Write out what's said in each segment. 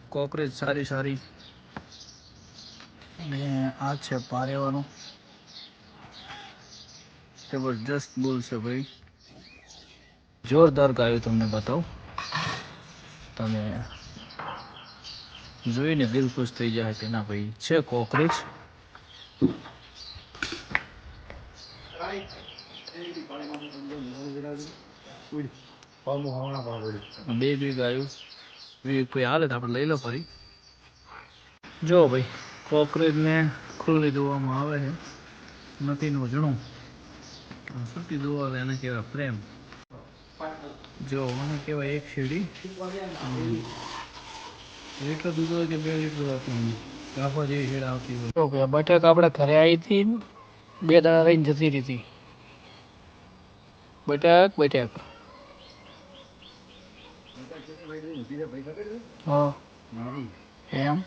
કોકરેજ સારી સારી અને આ છે પારેવાનું જબરજસ્ત બોલ છે ભાઈ, જોરદાર ગાયું. તમને બતાવું, તમે જોઈને દિલ ખુશ થઈ જાય કે ના ભાઈ છે કોકરેજ. બે ગાયું કોઈ હાલે તો આપણે લઈ લો ફરી. જો ભાઈ કોકરેજને ખુલ્લી દોવામાં આવે છે, નથી નું જણું છૂટી દોવા એને કહેવાય પ્રેમ. જો મને કહેવાય એક શેરડી લીટર દૂધ હોય કે 2 લીટર આપતું કાપા જેવી શેડ આવતી હોય. ઓકે, બટેક આપણે ઘરે આવી હતી, 2 દાડા રહીને જતી રહી હતી. બટેક હા એમ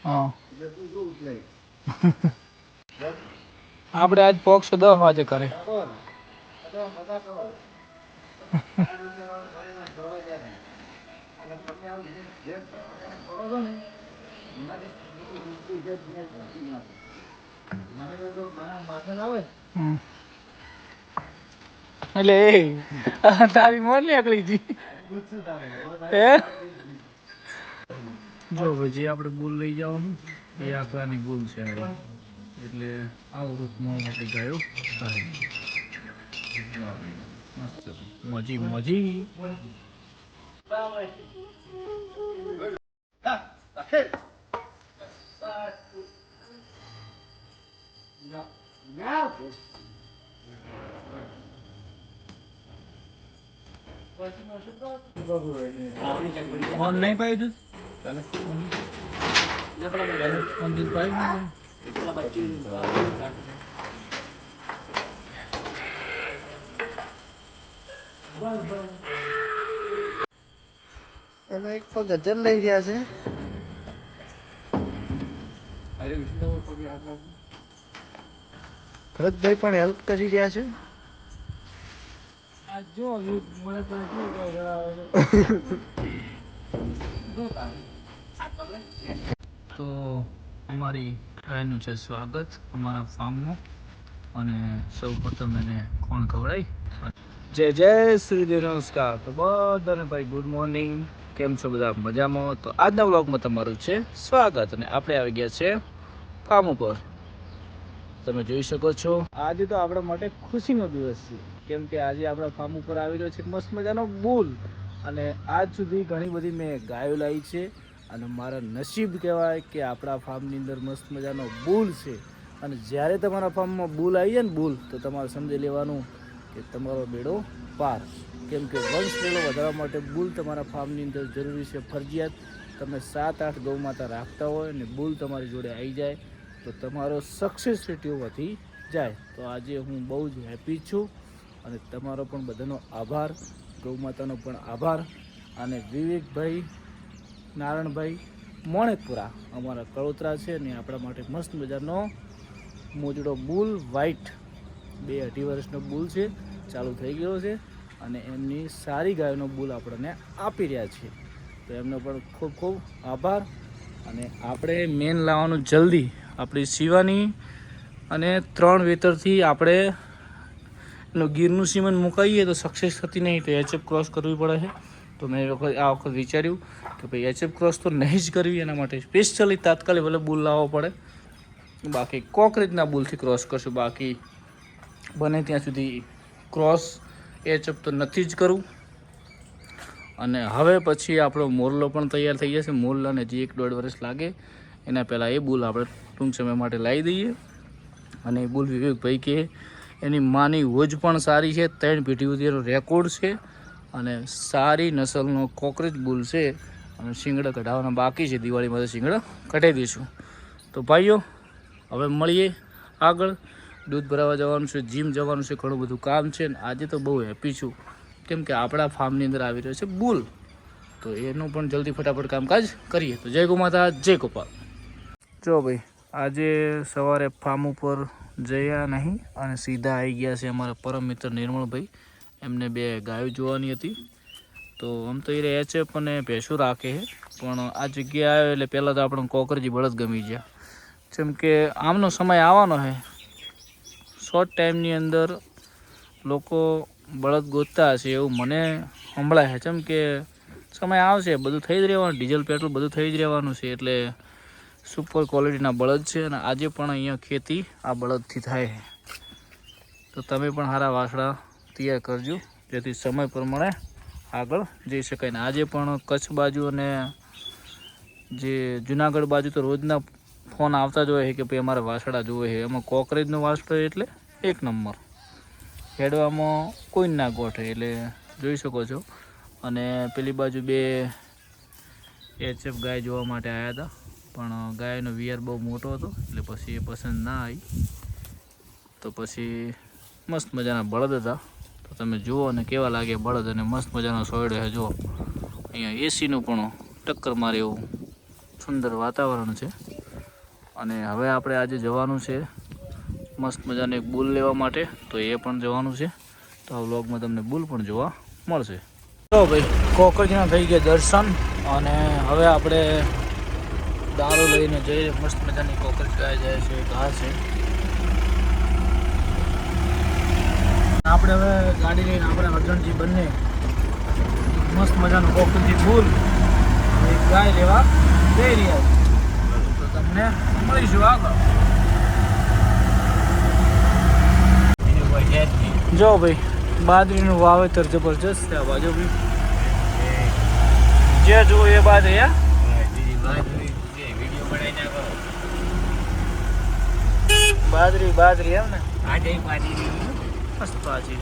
હા. આપણે આજ પોક્ષ 10 વાગે કરે. એટલે તારી મોર નીકળી હતી. જો જે આપણે બુલ લઈ જવાનું એ આકરાની બુલ છે, એટલે આવું રૂપમાં આપણી ગાયો થાય. મજી મજી. ફોન નહીં પાઈ તું એનો એક પગ ગજર લઈ રહ્યા છે. ભરતભાઈ પણ હેલ્પ કરી રહ્યા છે. તો અમારી ગાયનું છે સ્વાગત અમારા ફાર્મમાં. અને સૌ પ્રથમ એને કોણ ખવડાય. જય શ્રી દેવ, નમસ્કાર. તો બધાને ભાઈ ગુડ મોર્નિંગ. કેમ છો બધા? મજામાં? તો આજના વ્લોગમાં તમારું છે સ્વાગત. અને આપણે આવી ગયા છે ફાર્મ ઉપર. તમે જોઈ શકો છો આજે તો આપણા માટે ખુશીનો દિવસ છે, કેમ કે આજે આપણા ફાર્મ ઉપર આવી રહ્યો છે મસ્ત મજાનો બુલ. અને આજ સુધી ઘણી બધી મેં ગાયો લાવી છે, અને મારા નસીબ કહેવાય કે આપણા ફાર્મની અંદર મસ્ત મજાનો બુલ છે. અને જ્યારે તમારા ફાર્મમાં બુલ આવી જાય ને બુલ, તો તમારે સમજી લેવાનું કે તમારો બેડો પાર. કેમ કે વંશ બેડો વધારવા માટે બુલ તમારા ફાર્મની અંદર જરૂરી છે, ફરજિયાત. તમે 7-8 ગૌ માતા રાખતા હોય ને બુલ તમારી જોડે આવી જાય તો તમારો સક્સેસ રેટિયો વધી જાય. તો આજે હું બહુ જ હેપી છું, અને તમારો પણ બધાનો આભાર, ગૌ માતાનો પણ આભાર. અને વિવેકભાઈ, નારણભાઈ મોણેકપુરા અમારા કળોતરા છે ને આપણા માટે મસ્ત મજાનો મોજડો બુલ વ્હાઈટ 2-2.5 વર્ષનો બુલ છે, ચાલુ થઈ ગયો છે. અને એમની સારી ગાયોનો બુલ આપણને આપી રહ્યા છે, તો એમનો પણ ખૂબ ખૂબ આભાર. અને આપણે મેન લાવવાનું જલ્દી આપણી શિવાની અને 3 વેતરથી આપણે એનું ગીરનું સીમન મુકાઈએ તો સક્સેસ થતી નહીં, તો એચએફ ક્રોસ કરવી પડે છે. તો મેં આ વખત વિચાર્યું કે ભાઈ એચએફ ક્રોસ તો નહીં જ કરવી, એના માટે સ્પેશિયલી તાત્કાલિક ભલે બુલ લાવવો પડે, બાકી કોકરેજના બુલથી ક્રોસ કરશું. બાકી બને ત્યાં સુધી ક્રોસ એચએફ તો નથી જ કરવું. અને હવે પછી આપણો મોરલો પણ તૈયાર થઈ જશે. મોરલાને જે 1-1.5 વર્ષ લાગે એના પહેલાં એ બુલ આપણે ટૂંક સમય માટે લાવી દઈએ. અને એ બુલ વિવેકભાઈ કે એની માની હોજ પણ સારી છે, 3 પેઢી સુધી એનો રેકોર્ડ છે, અને સારી નસલનો કોકરેજ બુલ છે. અને શિંગડા કઢાવવાના બાકી છે, દિવાળીમાં તો શિંગડા કઢાવી દઈશું. તો ભાઈઓ હવે મળીએ આગળ. દૂધ ભરાવા જવાનું છે, જીમ જવાનું છે, ઘણું બધું કામ છે. ને આજે તો બહુ હેપી છું, કેમ કે આપણા ફાર્મની અંદર આવી રહ્યો છે બુલ, તો એનું પણ જલ્દી ફટાફટ કામકાજ કરીએ. તો જય ગૌ માતા, જય ગોપાલ. જો ભાઈ આજે સવારે ફાર્મ ઉપર જયા નહીં અને સીધા આવી ગયા છે અમારા પરમ મિત્ર નિર્મળભાઈ. એમને 2 ગાયો જોવાની હતી, તો આમ તો એ રહ્યા છે પણ ભેંસો રાખે છે. પણ આ જગ્યાએ આવ્યો એટલે પહેલાં તો આપણને કોકરજી બળદ ગમી ગયા, જેમ કે આમનો સમય આવવાનો છે. શોર્ટ ટાઈમની અંદર લોકો બળદ ગોતતા હશે એવું મને સંભળાય છે, જેમ કે સમય આવશે બધું થઈ જ રહેવાનું, ડીઝલ પેટ્રોલ બધું થઈ જ રહેવાનું છે. એટલે સુપર ક્વોલિટીના બળદ છે અને આજે પણ અહીંયા ખેતી આ બળદથી થાય છે. તો તમે પણ સારા વાસડા તૈયાર કરજો જેથી સમય પ્રમાણે આગળ જઈ શકાય. ને આજે પણ કચ્છ બાજુ અને જે જુનાગઢ બાજુ તો રોજના ફોન આવતા જ હોય છે કે ભાઈ અમારે વાસડા જોવે છે. એમાં કોકરેજનો વાસડો એટલે 1 નંબર, હેડવામાં કોઈ ના ગોઠે, એટલે જોઈ શકો છો. અને પેલી બાજુ 2 HF ગાય જોવા માટે આવ્યા હતા, પણ ગાયનો વિયર બહુ મોટો હતો એટલે પછી એ પસંદ ના આવી. તો પછી મસ્ત મજાના બળદ હતા, તો તમે જુઓ અને કેવા લાગે બળદ. અને મસ્ત મજાનો સોયડો છે, જુઓ અહીંયા એસીનું પણ ટક્કર મારે એવું સુંદર વાતાવરણ છે. અને હવે આપણે આજે જવાનું છે મસ્ત મજાનું એક બુલ લેવા માટે, તો એ પણ જવાનું છે. તો આ વ્લોગમાં તમને બુલ પણ જોવા મળશે. તો ભાઈ કોકરજીના થઈ ગયા દર્શન અને હવે આપણે દારૂ લઈને જઈએ. મસ્ત મજાની કોકરજ ગાય જાય છે, ઘાસ છે. આપણે હવે ગાડી લઈને આપણે અર્જણજી બંને મસ્ત મજાનું કોકરજી બુલ એક ગાય લેવા જઈ રહ્યા છે. તો તમને મળીશું આગળ. જો ભાઈ બાજરીનું વાવેતર જબરજસ્ત છે આ બાજુ બી, જે જુઓ એ બાજરી. બાજરી એમ ને, મસ્ત બાજરી.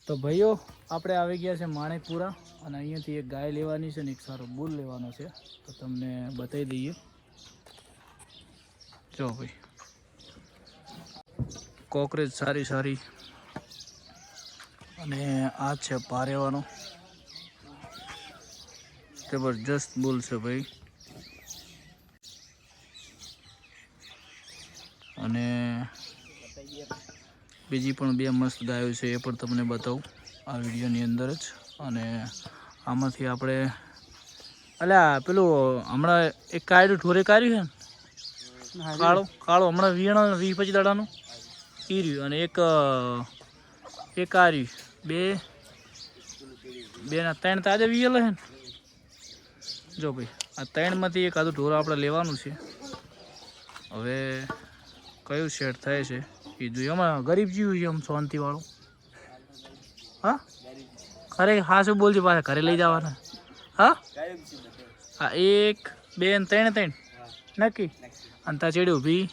તો ભાઈઓ આપણે આવી ગયા છે માણેકપુરા અને અહીંયાથી એક ગાય લેવાની છે ને એક સારો બુલ લેવાનો છે, તો તમને બતાવી દઈએ. જો ભાઈ કોકરેજ સારી અને આ છે પારેવાનો જબરજસ્ત બુલ છે ભાઈ. અને બીજી પણ 2 મસ્ત ગાયો છે, એ પણ તમને બતાવું આ વિડીયોની અંદર જ. અને આમાંથી આપણે અલ્યા પેલું હમણાં એક કાયડું ઠોરે કાઢ્યું છે ને, કાળો હમણાં 20-25 દાડાનું એ રહ્યું. અને એક આ રહ્યું, 2 ના 3 તાજા વીએલ છે ને. જો ભાઈ આ 3માંથી એક આધું ઢોર આપણે લેવાનું છે. હવે કયું સેટ થાય છે એ જોઈએ. એમાં ગરીબ જેવું છે, આમ શાંતિવાળું. હા ખરે હા શું બોલજો, પાછા ઘરે લઈ જવાના. હા 1, 2 ને 3 નક્કી. અને ત્યાં ચેડી ઊભી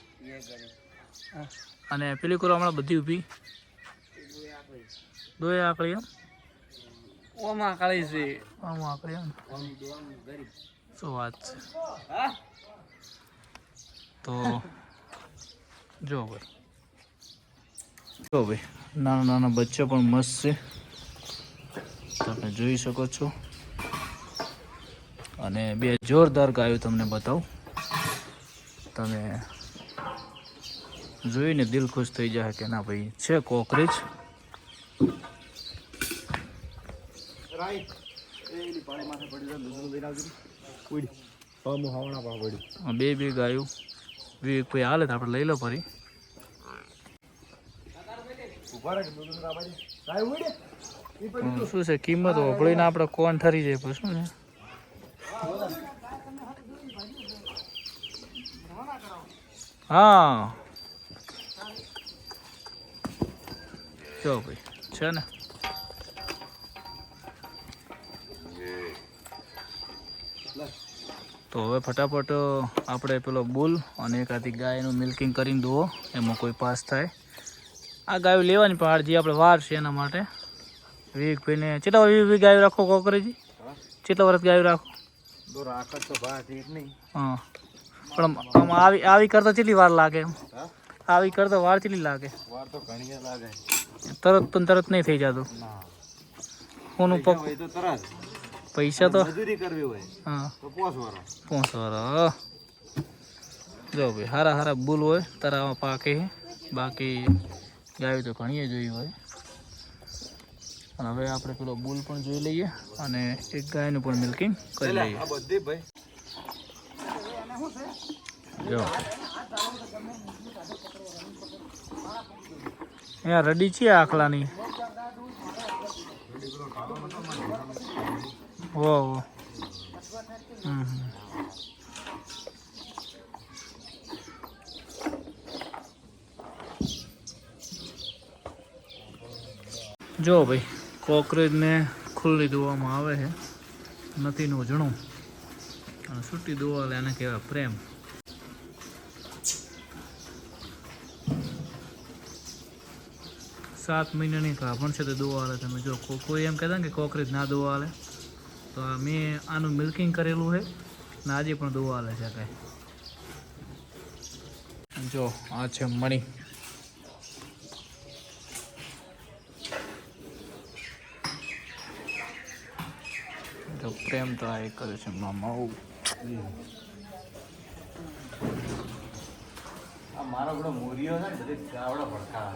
અને પેલી કરો હમણાં બધી ઊભી 2 આકડી એમ. ઓમાં આકડી છે, ઓમાં આકડી એમ. શું વાત છે. તો જો ભાઈ નાના બચ્ચા પણ મસ્ત છે, તમે જોઈ શકો છો. અને 2 જોરદાર ગાયો તમને બતાવું, તમે જોઈને દિલ ખુશ થઈ જાય કે ના ભાઈ છે કોકરેજ. 2 ગાયો કોઈ હાલે તો આપણે લઈ લો ફરી. શું છે કિંમત વપડીને આપણે કોણ ઠરી જાય પછી શું છે. હા જો ભાઈ છે ને. તો હવે ફટાફટ આપણે પેલો બુલ અને એકાદી ગાયનું મિલ્કિંગ કરીને દો, એમાં કોઈ પાસ થાય. આ ગાયો લેવાની પણ આજે આપણે વાર છે એના માટે. વિવેકભાઈને કેટલા વર્ષ ગાયો રાખો કોકરેજી? કેટલા વર્ષ ગાયો રાખો? હા પણ આમ આવી કરતા કેટલી વાર લાગે? એમ આવી કરતા વાર કેટલી લાગે? તરત નહીં થઈ જતું. કોનું પગ પૈસા તો મજૂરી કરવી હોય હા તો 5 વર્ષ. 5 વાર જો ભાઈ હારા હારા બુલ હોય તારા પાકે બાકી ગાય તો ઘણી જોઈ હોય અને હવે આપણે પેલો બુલ પણ જોઈ લઈએ અને એક ગાયનું પણ મિલ્કિંગ કરી લઈએ આ બધી ભાઈ જો અહીંયા રડી છે આખલાની ઓ જો ભાઈ કોકરેજને ખુલ્લી દોવામાં આવે છે નથીનું જણું અને છૂટી દોવા લે એને કહેવાય પ્રેમ. સાત મહિનાની ગાભણ છે તો દોવા હાલે. તમે જો કોઈ એમ કહેતા ને કે કોકરેજ ના દોવા હાલે તો મેં આનું મિલ્કિંગ કરેલું છે ને આજે પણ દોવા હાલે છે કાંઈ. જો આ છે મણી. જો પ્રેમ તો આ એક કરે છે મામા. આ મારો બધો મોરિયો છે ને બધી ગાવડો ભડકા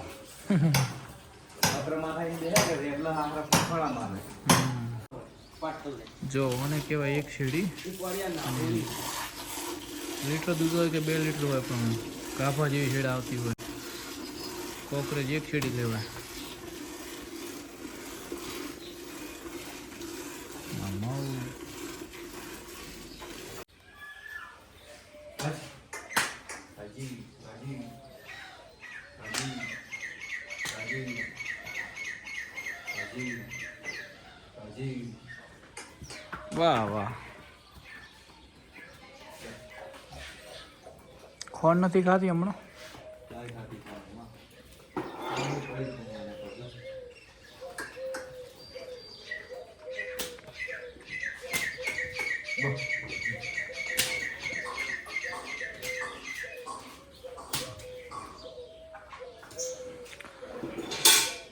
આપણા માથા દે કે રેગલા આપણા પફળા મારે જો મને કહેવાય એક શેરડી લીટર દૂધ હોય કે 2 લીટર હોય પણ ગાભા જેવી શેડ આવતી હોય. કોકરેજ એક શેરડી લેવાય. વાહ વાહ ખોળ નથી ખાતી હમણાં.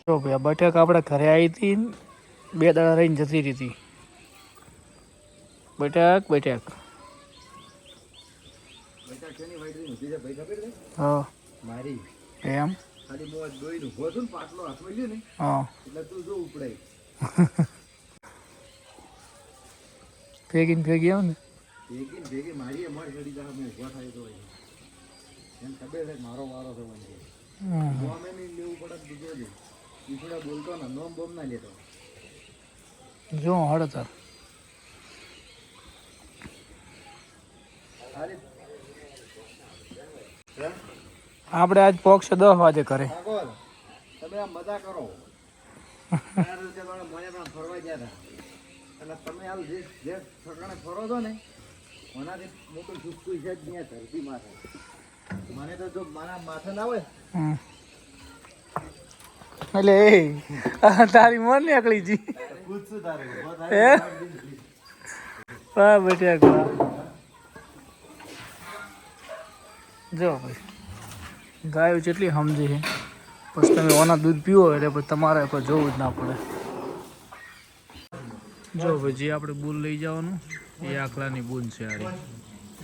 જો ભાઈ આ બટાક આપણે ઘરે આવી હતી 2 દાડા રહીને જતી રહી હતી. બટાક બટાક હા મારી એમ ખાલી મોજ દોઈનું હોતું ને પાટલો હાથમાં લ્યો ને હા એટલે તું જો ઉપડાય ભેગી આવ ને ભેગી મારી અમારી ઘડી જા હું ઉભા થાય તો એમ ખબર છે મારો વારો થવાનો છે. નોમ એમ લેવું પડે બીજો જ ઈસડા બોલતો ને નોમ બોમ ના લેતો જો હળતર આપણે આજ પોક્ષ 10 વાગે કરે. તમે આ મજા કરો મને પણ ફરવા ગયા હતા એટલે તમે હાલ જે ઠકાણે ફરો છો ને મનાથી મોટું ચૂકતું છે જ નહીં ધરતી માથે. મને તો જો મારા માથે ના હોય એટલે એ તારી મન નીકળી જી પૂછશું તારે વાહ બેટા જો ભાઈ ગાયો જેટલી સમજી છે પછી તમે ઓના દૂધ પીવો એટલે પછી તમારે કોઈ જોવું જ ના પડે. જો ભાઈ જે આપણે બુલ લઈ જવાનું એ આખલાની બૂન છે આરી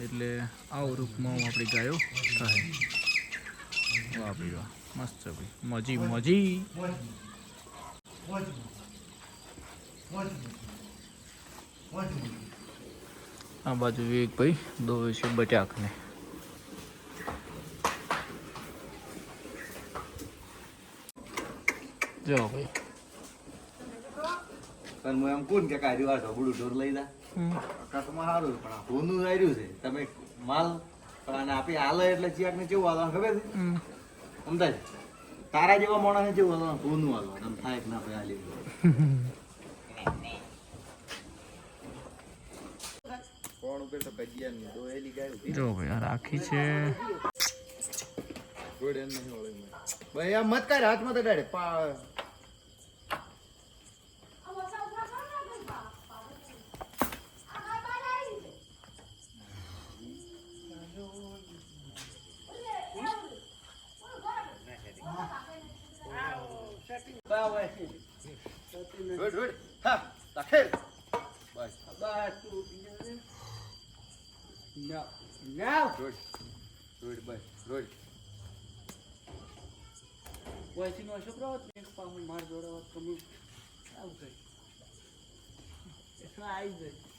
એટલે આવું રૂપમાં આપણી ગાયો થાય. વાહ ભાઈ વાહ મસ્ત છે ભાઈ મજી મજી. આ બાજુ એક ભાઈ દોવે છે બટાકને. જો ભાઈ હું એમ કોણ કે કાઢી વાર ઢોબડું ઢોર લઈ જા અકસ્માત સારું પણ આ હોનું આવ્યું છે તમે માલ પણ આપી હાલે એટલે ચિયાક ને કેવું હાલવાનું ખબર છે સમજાય તારા જેવા માણસ કેવું હાલવાનું હોનું હાલવાનું આમ થાય કે ના ભાઈ હાલી કોણ ઉપર તો કજિયા ની દોયેલી ગાય જો ભાઈ આ રાખી છે રોડ એમ નહીં ઓળે ભાઈ આ મત કર હાથમાં તો ડાડે બસ રોડ બસ રોડ વયસીનો છોકરો એક પાઉં માર જોડે વાત કમી આવું કઈ એટલા આવી ગઈ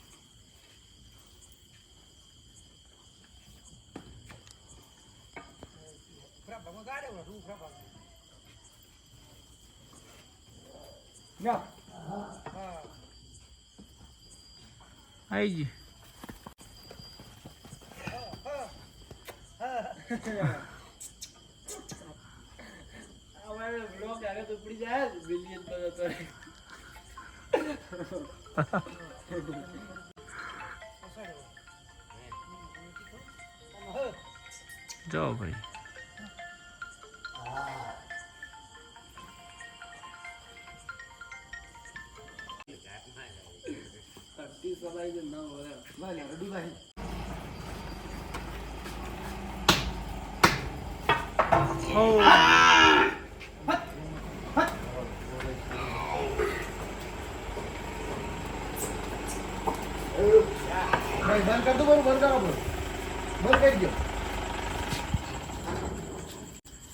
आई जी हमारे ब्लॉग आगे तो पड़ी जाए बिलियन पर तो जाओ भाई सबाई जो ना हो रहा है रेडी भाई ओ ભાઈ બંધ કર દો બરોબર બંધ કરો બંધ કરી દો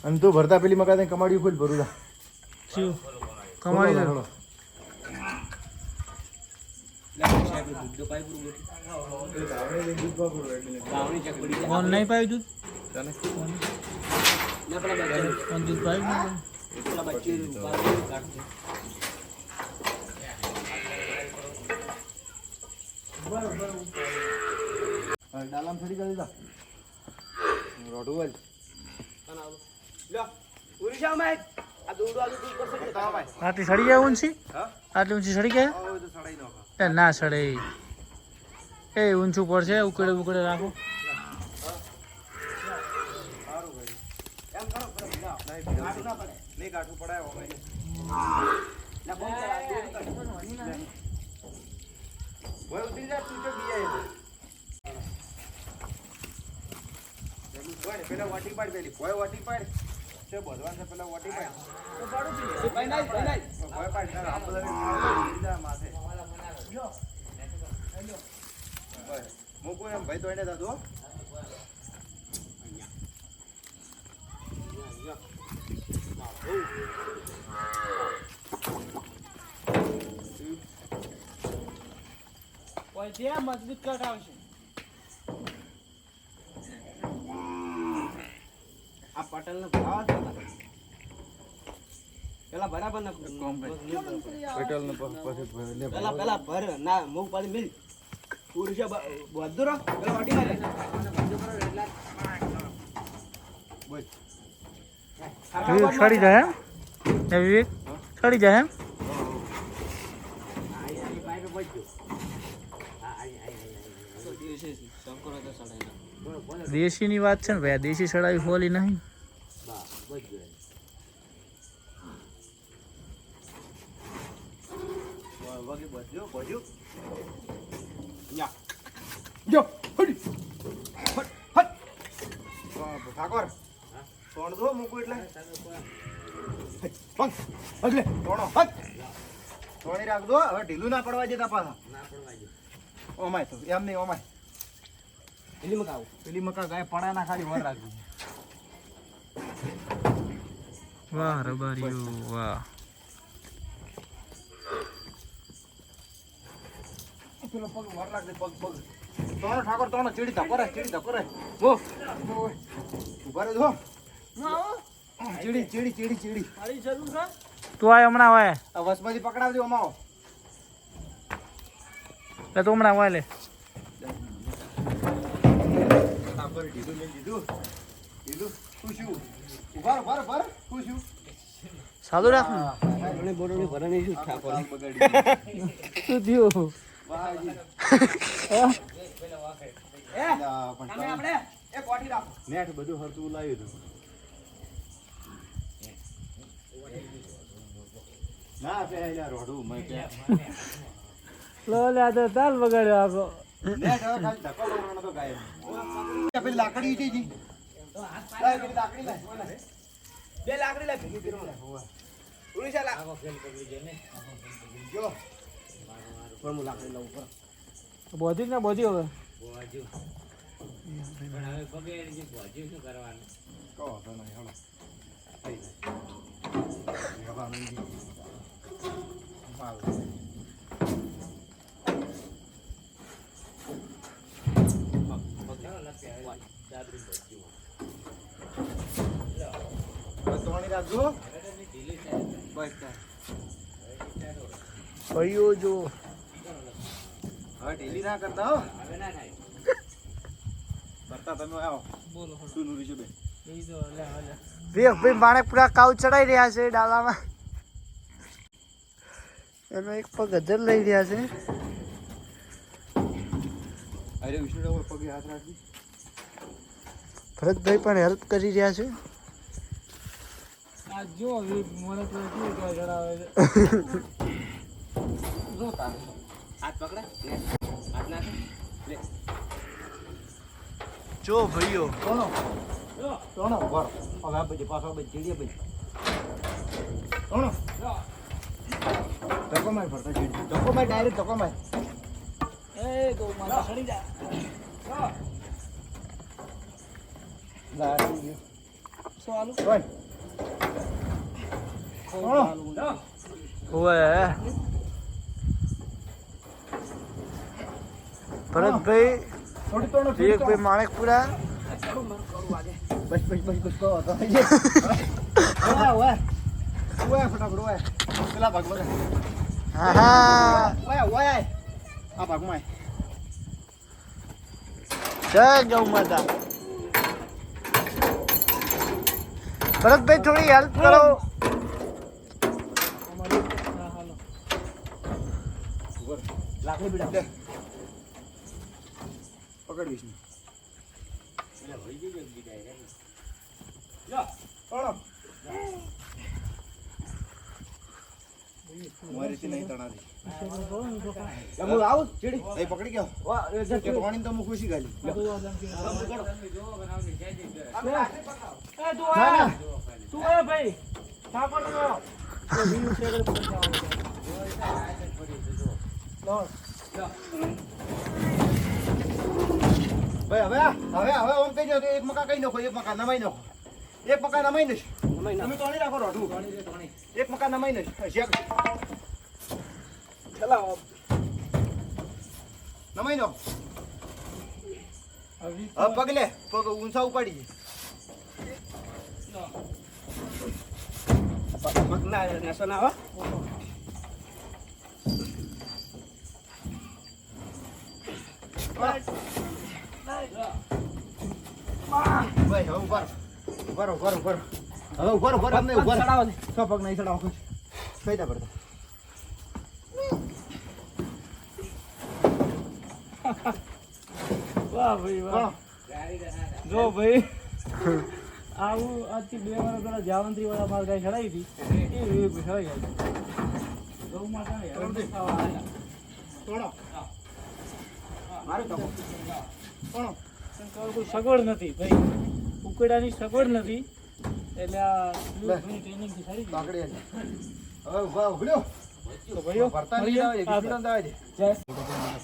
અને તું ભરતા પેલી મકા કમાડી ખોલ ભરું શું કમાડી લો કોણ નહીં પાયું દૂધ કોણ દૂધ પાયું ડાલામ ફરી કરી દીધા રોડું વલ આટલી સડી જાય ઊંચી આટલી ઊંચી સડી ગયા ના સડે એ ઊંચું પડશે ઉકળે ઉકળે રાખો પેલા વાટી પાડ પેલી કોઈ વાટી પાડ છે બધવાન છે પેલા વાટી પાડ કોઈ પાડ આ બધા માથે મૂકું એમ ભાઈ તો એને દાદો મજબૂત કટ આવશે આ પટેલ ને ભાવ પેલા બરાબર ને પટેલ ને પછી પેલા ભર ના મુખ પાડી મિલ પુરુષ બધું રો પેલા વાટી મારે વિવેક છડી જાય હે વિવેક છડી જાય હે દેશી ની વાત છે ને ભાઈ દેશી સડાઈ ફોલી નહીં ઠાકોર સોણ દો મૂકું એટલે એટલે સોણો સોણી રાખ દો હવે ઢીલું ના પડવા જતા પાછા ઓમાય તો એમ નહીં ઓમાય પેલી મકા ગાય પડા ના ખાલી વર રાખજો વાહ રબારીઓ વાહ પેલો પગ વર રાખજે પગ પગ તોનો ઠાકોર તોનો ચીડી ધપરે ઓ ઉભા રહેજો ચીડી તું આ હમણાં હોય આ વસમાંથી પકડાવજો અમાવો લે તું હમણાં હોય લે સાદું રાખ શું થયું નેટ બધું હરતું લાવ્યું હતું ના પેલા રોડું મેં લો લે આ તો તાલ બગાડ્યો આખો નેટ હવે ખાલી ધક્કો મારવાનો તો ગાય પેલી લાકડી હતી જી લાય પેલી લાકડી લાય બે લાકડી લાય ભેગી કરો ઉડીશા લા આવો ફેલ પકડી જે ને જો પણ હું લાકડી લઉં પર બોધી ને બોધી હવે કહો તો નહીં હલો તોણી રાખજો બસ ભાઈઓ જો હવે ઢીલી ના કરતા હો કરતા તમે આવો બોલો શું નુરી છે બે ભાઈ માણે પૂરા કાઉ ચડાઈ રહ્યા છે ડાલામાં એનો એક પગ હજર લઈ રહ્યા છે અરે વિષ્ણુ પગે હાથ રાખી ભરતભાઈ પણ હેલ્પ કરી રહ્યા છે જો મને તો કેવું કે જણાવે છે જો તારે હાથ પકડા હાથ નાખે લે જો ભાઈઓ તોણો તોણો વર હવે આ બધી પાછો બધી ચીડીએ બધી તોણો ધક્કો માર ફરતા ચીડી ધક્કો માર ડાયરેક્ટ ધક્કો માર એ તો મારા સડી જા લાડી ગયો શું આલુ ઓય તોણો ઓએ ભરતભાઈ થોડી તોણો વિવેકભાઈ માણેકપુરા બસ બસ બસ બસ કહો તો ઓય ઓય ઓય ફટાફટ ઓય પેલા ભાગમાં હા ઓય ઓય આ ભાગમાં જય ગૌ માતા ભરતભાઈ થોડી હેલ્પ કરો લાકડી બીડા દે પકડ વિષ્ણુ મારીથી નહીં તણાથી હું આવું ચીડી એ પકડી ગયો કે પાણી તો હું ખુશી ગાલી તું કયો ભાઈ ઠાકોર નો ભાઈ હવે હવે ઓમ કહી દો એક મકા કઈ નાખો એક મકા નમાઈ નાખો એક મકા નમાઈ નશ તમે તોણી રાખો રોઢું એક મકા નમાઈ નશ શેક ચલાવો નમાઈ નાખો હવે પગલે પગ ઊંચા ઉપાડી ના નેસો ના હો ભાઈ હવે ઉભા ઉભા હવે ઉભા અમને ઉભા ચડાવો દે સો પગ નહીં ચડાવો કઈ દા પડતા વાહ ભાઈ વાહ જો ભાઈ આવું આજથી 2 વર્ષ પહેલા જાવંત્રી વાળા માલ ગાય ચડાવી હતી એ ચડાઈ જાય ગૌ માતા ને તોડો મારે તો તોડો કોઈ સગવડ નથી ભાઈ ઉકડાની સગવડ નથી એટલે આ ટ્રેનિંગ થી સારી પાકડી હવે ઉભા ઉભલ્યો તો ભાઈઓ ભરતા નહીં આવે વિષ્ણુ દાવે દે જય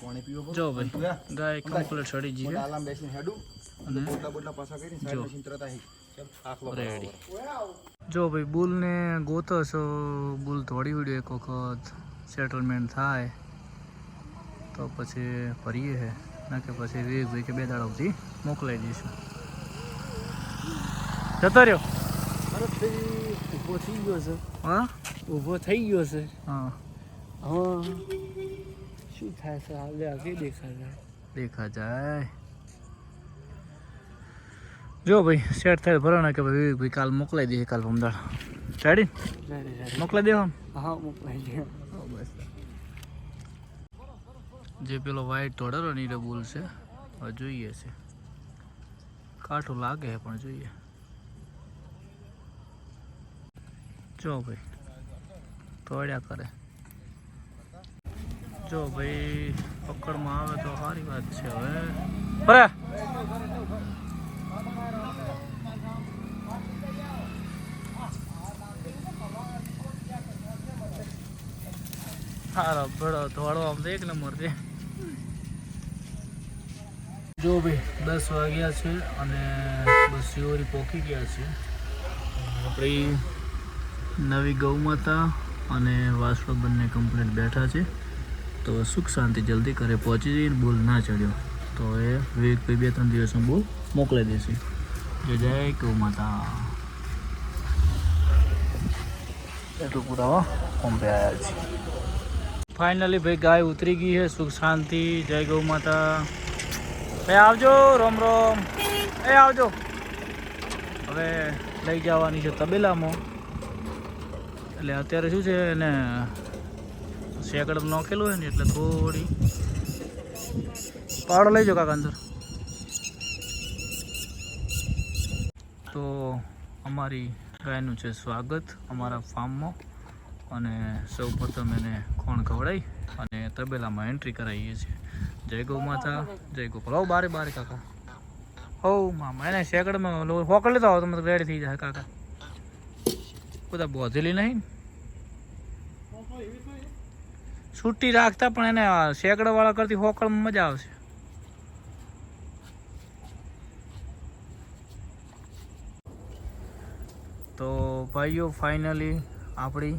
પાણી પીવો જો ભાઈ ગાય કમ્પ્લીટ ચડી ગઈ છે આલામ બેસીને હેડું અને બોટલા પાછા કરીને સાઈડ મશીન તરત આવી આખલો રેડી જો ભાઈ બુલને ગોતો છો બુલ થોડી વિડીયો એક વખત સેટલમેન્ટ થાય તો પછી ભરીએ છે ના કે પછી વિવેકભાઈ કે 2 દાડા સુધી મોકલાઈ દઈશું જતો રહ્યો ઊભો થઈ ગયો છે હા ઊભો થઈ ગયો છે હા હા શું થાય છે હાલે આગળ દેખાય દેખા જાય જો ભાઈ સેટ થાય ભરાણા કે ભાઈ વિવેકભાઈ કાલ મોકલાઈ દઈએ કાલ ભમદાળ રેડી મોકલાઈ દેવા હા મોકલાઈ દે જે પેલો વ્હાઈટ ધોળેલો નીરો બુલ છે હવે જોઈએ છે કાઠું લાગે છે પણ જોઈએ જો ભાઈ તોડ્યા કરે જો ભાઈ પકડમાં આવે તો સારી વાત છે હવે બરાબર સારો ભેળો ધોળો આમ તો 1 નંબર છે જો ભાઈ 10 વાગ્યા છે અને બસ શિવરી પહોંચી ગયા છે. આપણી નવી ગૌ માતા અને વાસળો બંને કમ્પ્લીટ બેઠા છે. તો સુખ શાંતિ જલ્દી ઘરે પહોંચી જઈને બોલ ના ચડ્યો તો એ વિવેકભાઈ 2-3 દિવસમાં બોલ મોકલી દેશે. જય ગૌ માતા. એટલું પુરાવા કોમ્પે આવ્યા છે. ફાઇનલી ભાઈ ગાય ઉતરી ગઈ છે. સુખ શાંતિ. જય ગૌ માતા. ભાઈ આવજો. રોમ રોમ. આવજો. હવે લઈ જવાની છે તબેલામાં. એટલે અત્યારે શું છે એને શેકડ નાખેલું હોય ને એટલે થોડી પાવડો લઈ જાઓ કાકા અંદર. તો અમારી ગાયનું છે સ્વાગત અમારા ફાર્મમાં અને સૌ પ્રથમ એને ખોણ ખવડાવી અને તબેલામાં એન્ટ્રી કરાવીએ છીએ. જય ગૌ માતા. જય ગોપાલ. હો બારે બારે કાકા. હો મામા એને શેકડમાં હોકડ લેતા આવો તમે રેડી થઈ જાય કાકા. બધા બોધેલી નહીં છૂટી રાખતા પણ એને શેકડાવાળા કરતી હોકળમાં મજા આવશે. તો ભાઈઓ ફાઇનલી આપણી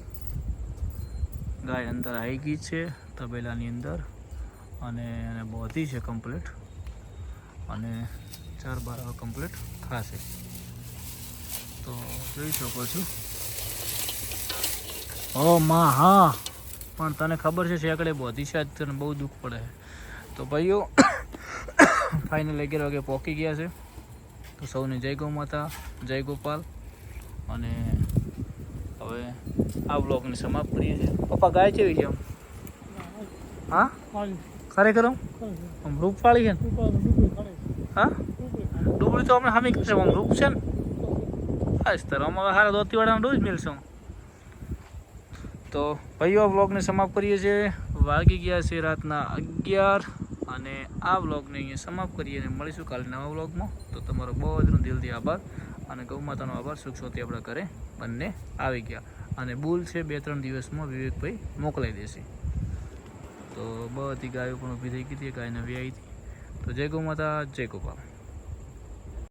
ગાય અંદર આવી ગઈ છે તબેલાની અંદર અને એને બોધી છે કમ્પ્લીટ અને 4-12 કમ્પ્લીટ થશે. તો જોઈ શકો છો. ઓ માં હા પણ તને ખબર છે શેકડે બોધી છે આજ તને બહુ દુઃખ પડે. તો ભાઈઓ ફાઇનલ 11 વાગે પહોંચી ગયા છે. તો સૌને જય ગૌ માતા. જય ગોપાલ. અને હવે આ બ્લોગની સમાપ્ત કરીએ છીએ. પપ્પા ગાય કેવી છે? હા ખરેખર આમ રૂપવાળી છે ને? હા ડુબળી તો અમે હમી કરશે આમ રૂપ છે ને. હા તાર અમે સારા દોતીવાળામાં રોજ મિલશું. તો ભાઈઓ બ્લોગને સમાપ્ત કરીએ છીએ. વાગી ગયા છે રાતના 11 અને આ બ્લોગને અહીંયા સમાપ્ત કરીએ અને મળીશું કાલે નવા બ્લોગમાં. તો તમારો બહુ જ દિલથી આભાર અને ગૌ માતાનો આભાર. સુખ શાંતિ આપણા ઘરે બંને આવી ગયા અને બુલ છે 2-3 દિવસમાં વિવેકભાઈ મોકલાઈ દેશે. તો બધી ગાયો પણ ઊભી થઈ ગઈ હતી. ગાયને વ્યાઈ હતી. તો જય ગૌ માતા. જય ગોપાલ.